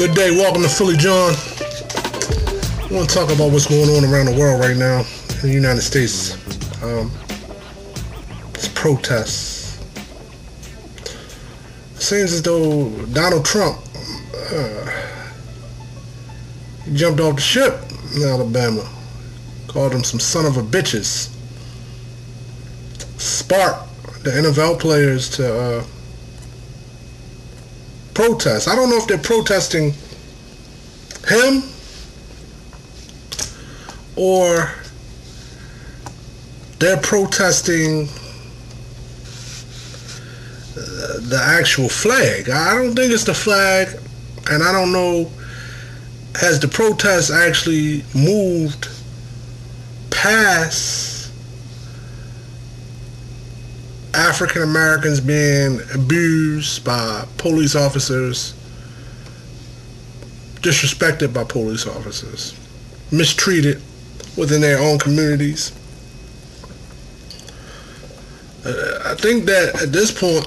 Good day, welcome to Philly John. I want to talk about what's going on around the world right now in the United States. It's protests. It seems as though Donald Trump he jumped off the ship in Alabama, called them some son of a bitches, sparked the NFL players to protest. I don't know if they're protesting him or they're protesting the actual flag. I don't think it's the flag, and I don't know, has the protest actually moved past African Americans being abused by police officers, disrespected by police officers, mistreated within their own communities. I think that at this point,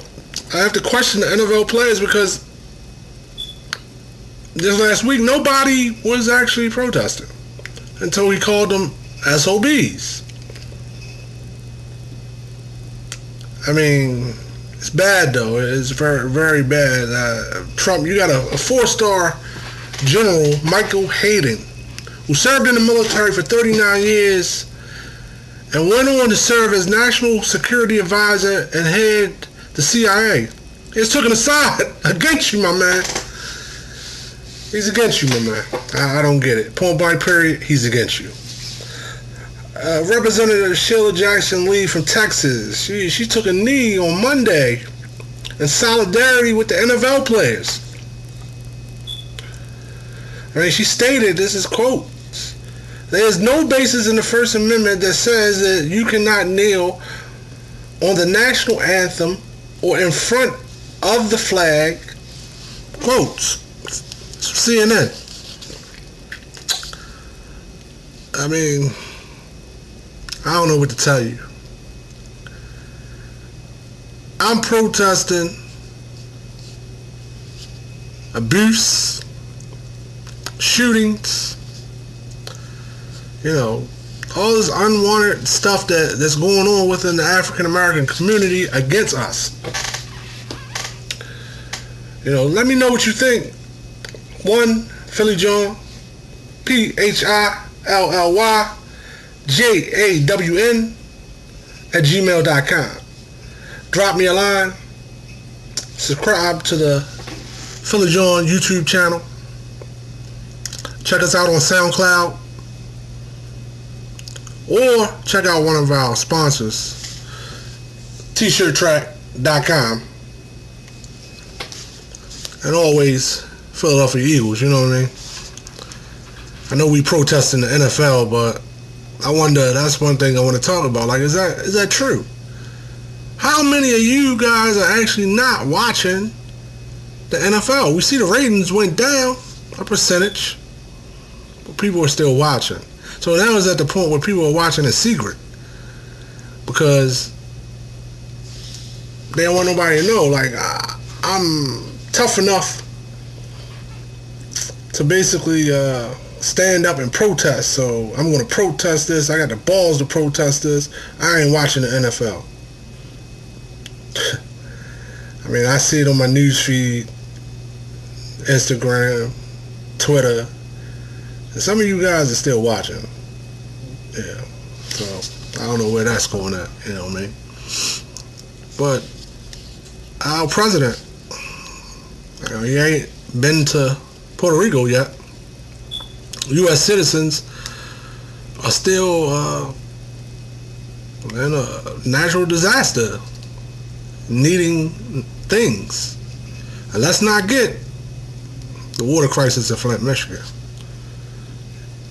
I have to question the NFL players, because this last week nobody was actually protesting until he called them SOBs. I mean, it's bad though. It's very, very bad. Trump, you got a 4-star general, Michael Hayden, who served in the military for 39 years and went on to serve as National Security Advisor and head the CIA. He's taking a side against you, my man. He's against you, my man. I don't get it. Point blank period, he's against you. Representative Sheila Jackson Lee from Texas, she took a knee on Monday in solidarity with the NFL players. I mean, she stated, this is quote, "There is no basis in the First Amendment that says that you cannot kneel on the national anthem or in front of the flag." Quotes. CNN. I mean, I don't know what to tell you. I'm protesting abuse, shootings, all this unwanted stuff that's going on within the African American community against us. Let me know what you think. Philly John, PhillyJawn @gmail.com. Drop me a line. Subscribe to the Philly John YouTube channel. Check us out on SoundCloud. Or check out one of our sponsors, tshirttrack.com. And always, Philadelphia Eagles, you know what I mean? I know we protesting the NFL, but I wonder, that's one thing I want to talk about. Like, is that true? How many of you guys are actually not watching the NFL? We see the ratings went down a percentage, but people are still watching. So now it's at the point where people are watching in secret because they don't want nobody to know. Like, I'm tough enough to basically stand up and protest. So I'm going to protest this. I got the balls to protest this. I ain't watching the NFL. I mean, I see it on my news feed, Instagram, Twitter, and some of you guys are still watching. Yeah. So I don't know where that's going at, you know what I mean? But our president, he ain't been to Puerto Rico yet. U.S. citizens are still in a natural disaster, needing things. And let's not get the water crisis in Flint, Michigan.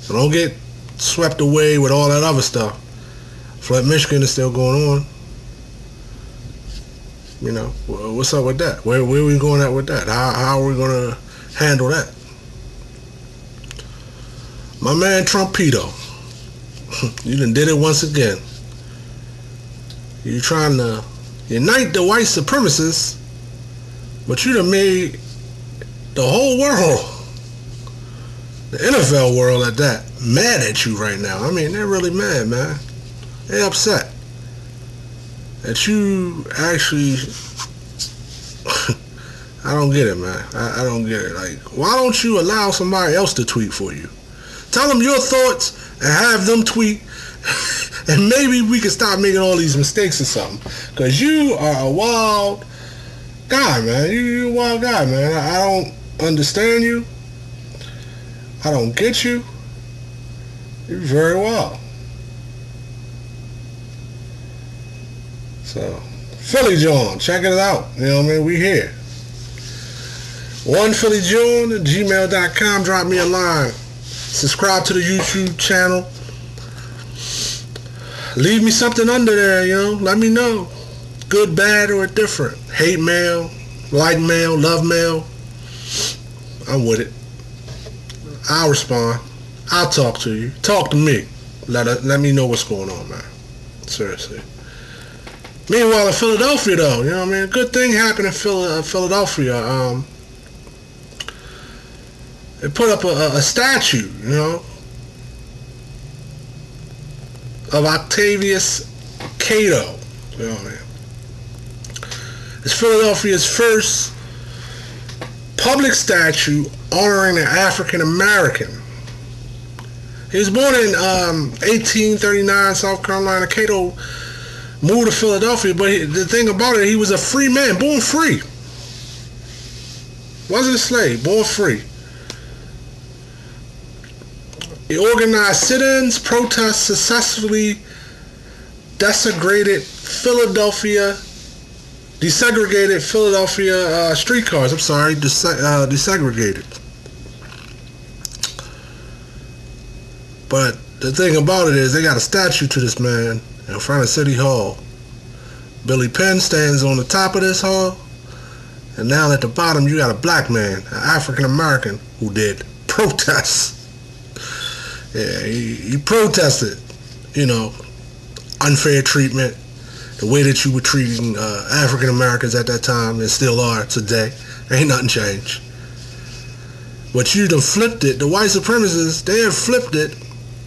So don't get swept away with all that other stuff. Flint, Michigan is still going on. What's up with that? Where are we going at with that? How are we going to handle that? My man Trumpito, you done did it once again. You trying to unite the white supremacists, but you done made the whole world The NFL world at that, mad at you right now. I mean, they're really mad, man. They're upset that you actually. I don't get it, man. I don't get it. Like, why don't you allow somebody else to tweet for you? Tell them your thoughts and have them tweet, and maybe we can stop making all these mistakes or something. Because you are a wild guy, man. You're a wild guy, man. I don't understand you. I don't get you. You're very wild. So, Philly John, check it out. You know what I mean? We here. OnePhillyJohn at gmail.com. Drop me a line. Subscribe to the YouTube channel. Leave me something under there, you know. Let me know. Good, bad, or different. Hate mail, like mail, love mail. I'm with it. I'll respond. I'll talk to you. Talk to me. Let me know what's going on, man. Seriously. Meanwhile, in Philadelphia, though, you know what I mean? Good thing happened in Philadelphia. They put up a statue, you know, of Octavius Cato. You know what I mean? It's Philadelphia's first public statue honoring an African American. He was born in 1839, South Carolina. Cato moved to Philadelphia, but the thing about it, he was a free man, born free. Wasn't a slave, born free. He organized sit-ins, protests, successfully desegregated Philadelphia streetcars. Desegregated. But the thing about it is, they got a statue to this man in front of City Hall. Billy Penn stands on the top of this hall, and down at the bottom you got a black man, an African American, who did protests. Yeah, he protested, you know, unfair treatment, the way that you were treating African Americans at that time and still are today. Ain't nothing changed. But you done flipped it. The white supremacists, they have flipped it.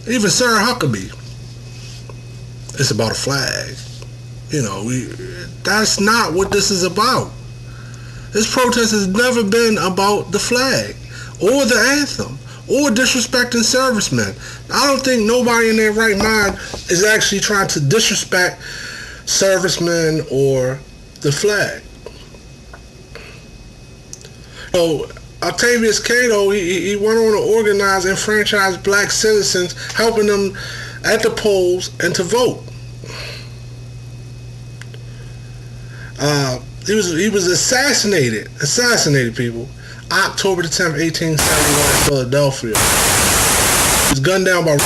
Even Sarah Huckabee. It's about a flag. You know, that's not what this is about. This protest has never been about the flag or the anthem or disrespecting servicemen. I don't think nobody in their right mind is actually trying to disrespect servicemen or the flag. So Octavius Cato, he went on to organize and franchise black citizens, helping them at the polls and to vote. He was assassinated, people, October the 10th, 1871 in Philadelphia. He was gunned down by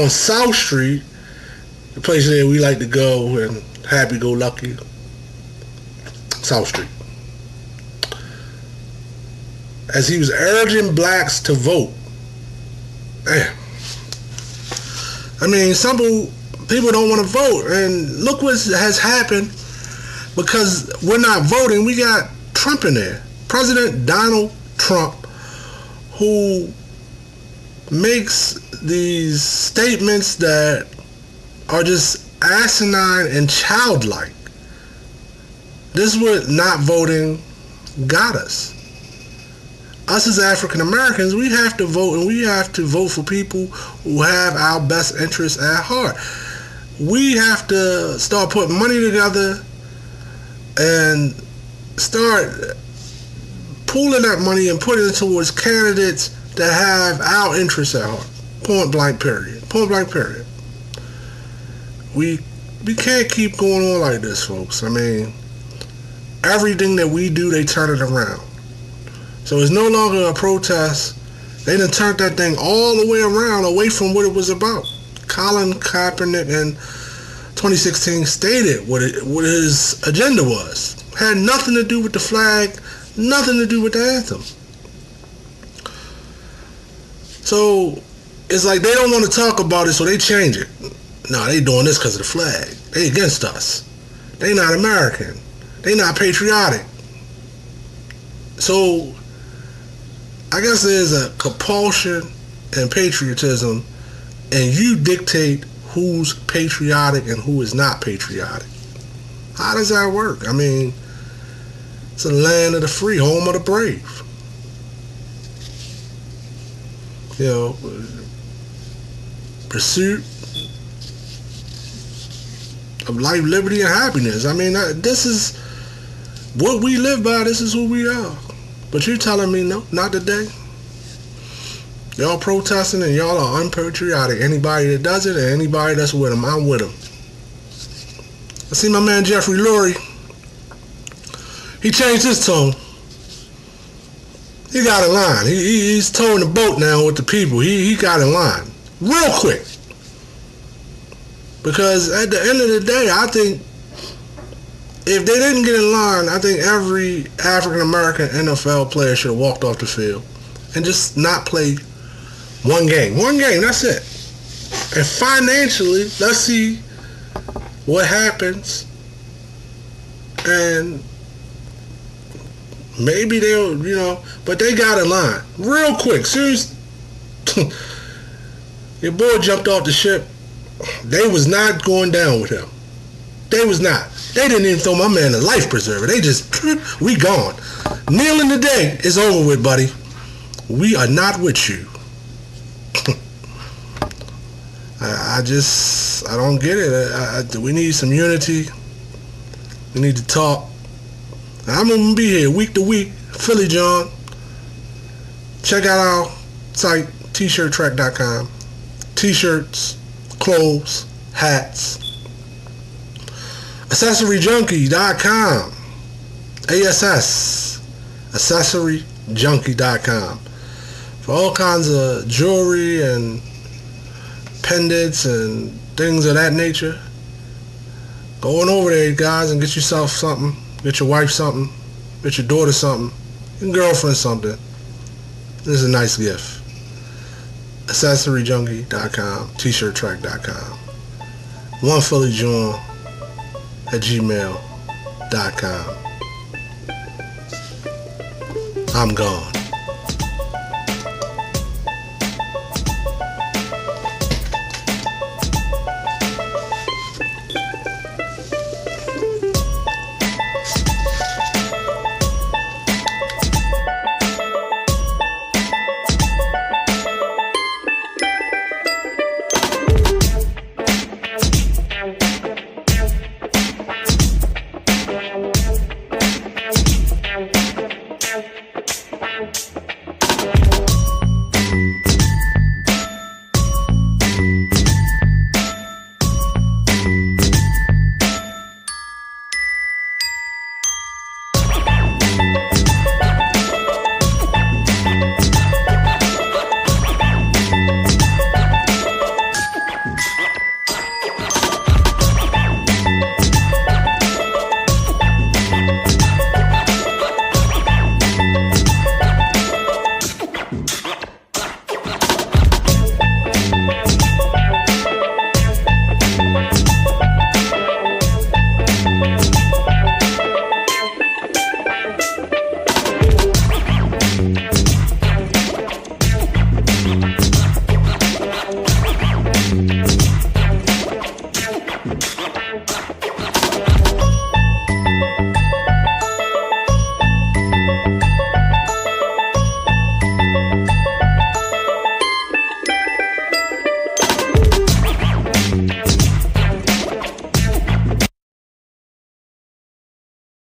on South Street, the place that we like to go and happy-go-lucky. South Street. As he was urging blacks to vote. Damn. I mean, some people don't want to vote, and look what has happened because we're not voting. We got Trump in there. President Donald Trump, who makes these statements that are just asinine and childlike. This is what not voting got us. Us as African Americans, we have to vote, and we have to vote for people who have our best interests at heart. We have to start putting money together and start pooling that money and putting it towards candidates that have our interests at heart. Point blank period. Point blank period. We can't keep going on like this, folks. I mean, everything that we do, they turn it around. So it's no longer a protest. They done turned that thing all the way around, away from what it was about. Colin Kaepernick in 2016 stated what his agenda was. Had nothing to do with the flag, nothing to do with the anthem. So it's like they don't want to talk about it, so they change it. No, they doing this because of the flag. They against us. They not American. They not patriotic. So I guess there's a compulsion and patriotism, and you dictate who's patriotic and who is not patriotic. How does that work? I mean, it's a land of the free, home of the brave. You know, pursuit of life, liberty, and happiness. I mean, this is what we live by. This is who we are. But you're telling me no, not today. Y'all protesting and y'all are unpatriotic. Anybody that does it and anybody that's with them, I'm with them. I see my man Jeffrey Lurie. He changed his tone. He got in line. He's towing the boat now with the people. He got in line real quick. Because at the end of the day, I think if they didn't get in line, I think every African American NFL player should have walked off the field and just not play one game. One game, that's it. And financially, let's see what happens. And maybe they'll, but they got in line real quick. Seriously, your boy jumped off the ship. They was not going down with him. They was not. They didn't even throw my man a life preserver. They just, we gone. Kneeling today is over with, buddy. We are not with you. I don't get it. We need some unity. We need to talk. I'm going to be here week to week. Philly John. Check out our site, tshirttrack.com. T-shirts, clothes, hats. AccessoryJunkie.com. ASS. AccessoryJunkie.com. For all kinds of jewelry and pendants and things of that nature. Go on over there, guys, and get yourself something. Get your wife something. Get your daughter something. Your girlfriend something. This is a nice gift. AccessoryJunkie.com. TShirtTrack.com. OnePhillyJohn@gmail.com. I'm gone.